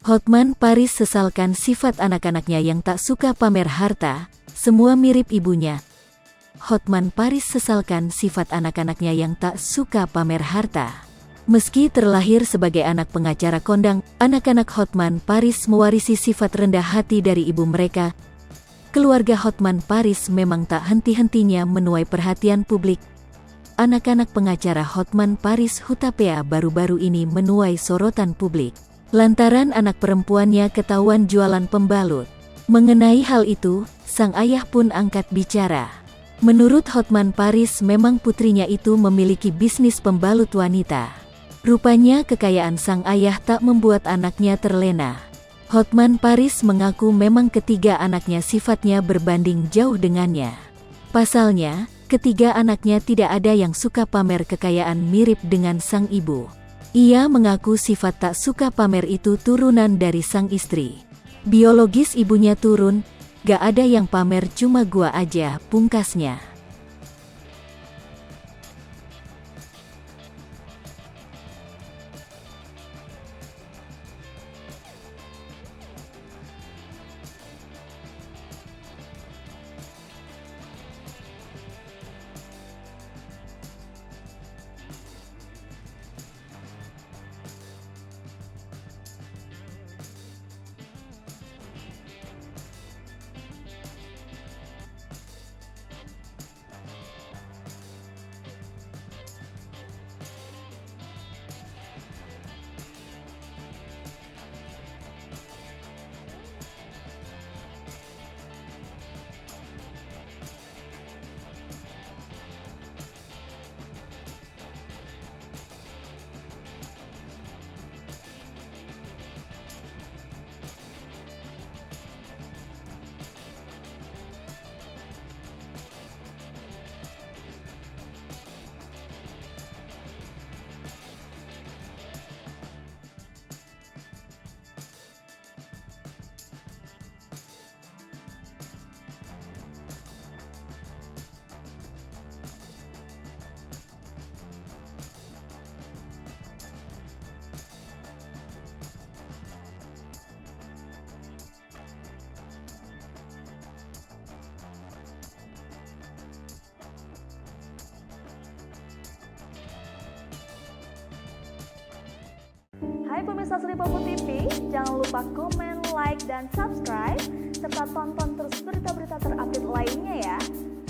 Hotman Paris sesalkan sifat anak-anaknya yang tak suka pamer harta, semua mirip ibunya. Hotman Paris sesalkan sifat anak-anaknya yang tak suka pamer harta. Meski terlahir sebagai anak pengacara kondang, anak-anak Hotman Paris mewarisi sifat rendah hati dari ibu mereka. Keluarga Hotman Paris memang tak henti-hentinya menuai perhatian publik. Anak-anak pengacara Hotman Paris Hutapea baru-baru ini menuai sorotan publik lantaran anak perempuannya ketahuan jualan pembalut. Mengenai hal itu, sang ayah pun angkat bicara. Menurut Hotman Paris, memang putrinya itu memiliki bisnis pembalut wanita. Rupanya kekayaan sang ayah tak membuat anaknya terlena. Hotman Paris mengaku memang ketiga anaknya sifatnya berbanding jauh dengannya. Pasalnya, ketiga anaknya tidak ada yang suka pamer kekayaan mirip dengan sang ibu. Ia mengaku sifat tak suka pamer itu turunan dari sang istri. Biologis ibunya turun, gak ada yang pamer cuma gua aja, pungkasnya. Hai pemirsa Sri Popo TV, jangan lupa komen, like, dan subscribe, serta tonton terus berita-berita